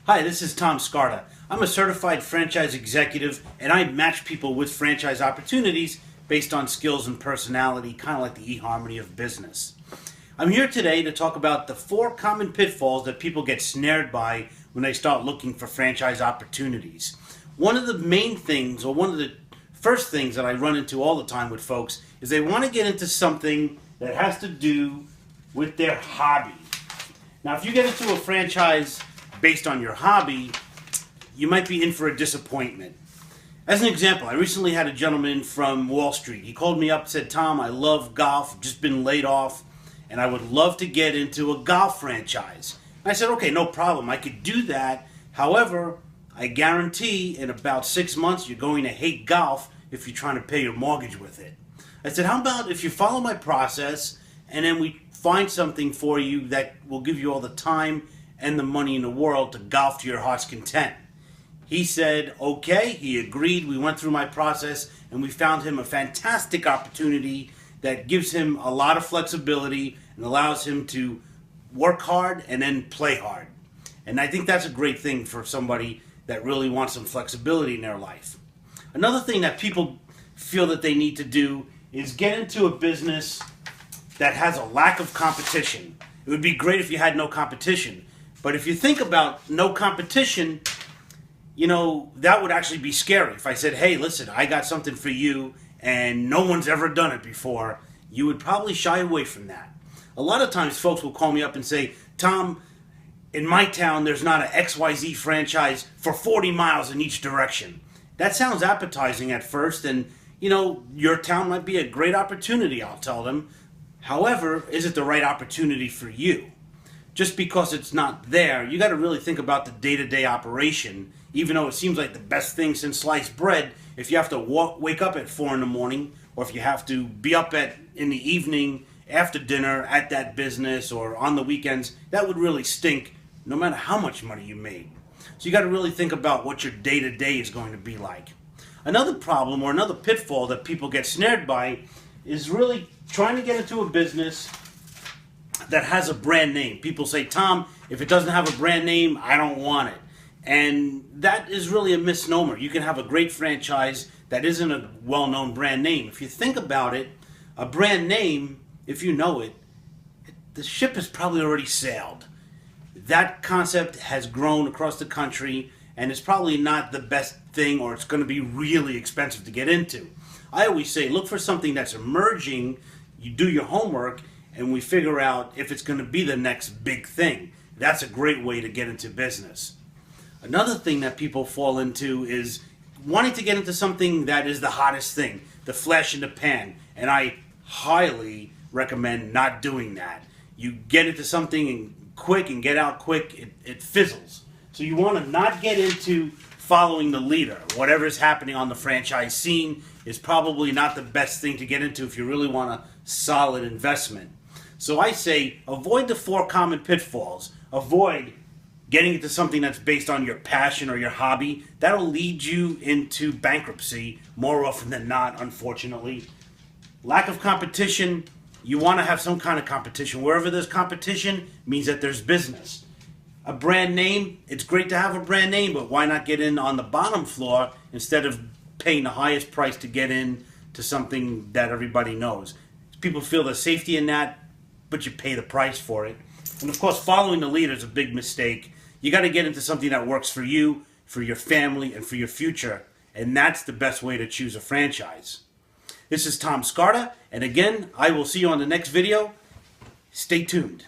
Hi, this is Tom Scarta. I'm a certified franchise executive, and I match people with franchise opportunities based on skills and personality, kind of like the eHarmony of business. I'm here today to talk about the 4 common pitfalls that people get snared by when they start looking for franchise opportunities. One of the main things, or one of the first things that I run into all the time with folks, is they want to get into something that has to do with their hobby. Now, if you get into a franchise based on your hobby, you might be in for a disappointment. As an example, I recently had a gentleman from Wall Street. He called me up and said, "Tom, I love golf, just been laid off, and I would love to get into a golf franchise." And I said, "Okay, no problem, I could do that. However, I guarantee in about 6 months you're going to hate golf if you're trying to pay your mortgage with it." I said, "How about if you follow my process and then we find something for you that will give you all the time and the money in the world to golf to your heart's content?" He said, okay, he agreed. We went through my process and we found him a fantastic opportunity that gives him a lot of flexibility and allows him to work hard and then play hard. And I think that's a great thing for somebody that really wants some flexibility in their life. Another thing that people feel that they need to do is get into a business that has a lack of competition. It would be great if you had no competition. But if you think about no competition, that would actually be scary. If I said, "Hey, listen, I got something for you and no one's ever done it before," you would probably shy away from that. A lot of times folks will call me up and say, "Tom, in my town there's not an XYZ franchise for 40 miles in each direction." That sounds appetizing at first, and your town might be a great opportunity, I'll tell them. However, is it the right opportunity for you? Just because it's not there, you got to really think about the day-to-day operation. Even though it seems like the best thing since sliced bread, if you have to wake up at 4 in the morning, or if you have to be up in the evening after dinner at that business or on the weekends, that would really stink no matter how much money you made. So you got to really think about what your day-to-day is going to be like. Another problem or another pitfall that people get snared by is really trying to get into a business that has a brand name. People say, "Tom, if it doesn't have a brand name, I don't want it." And that is really a misnomer. You can have a great franchise that isn't a well-known brand name. If you think about it, a brand name, if you know it, the ship has probably already sailed. That concept has grown across the country, and it's probably not the best thing, or it's going to be really expensive to get into. I always say, look for something that's emerging, you do your homework, and we figure out if it's going to be the next big thing. That's a great way to get into business. Another thing that people fall into is wanting to get into something that is the hottest thing, the flash in the pan. And I highly recommend not doing that. You get into something quick and get out quick, it fizzles. So you want to not get into following the leader. Whatever's happening on the franchise scene is probably not the best thing to get into if you really want a solid investment. So I say avoid the 4 common pitfalls. Avoid getting into something that's based on your passion or your hobby. That'll lead you into bankruptcy more often than not, unfortunately. Lack of competition. You want to have some kind of competition. Wherever there's competition means that there's business. A brand name, it's great to have a brand name, but why not get in on the bottom floor instead of paying the highest price to get in to something that everybody knows? People feel the safety in that, but you pay the price for it. And of course, following the leader is a big mistake. You got to get into something that works for you, for your family, and for your future. And that's the best way to choose a franchise. This is Tom Scarta, and again, I will see you on the next video. Stay tuned.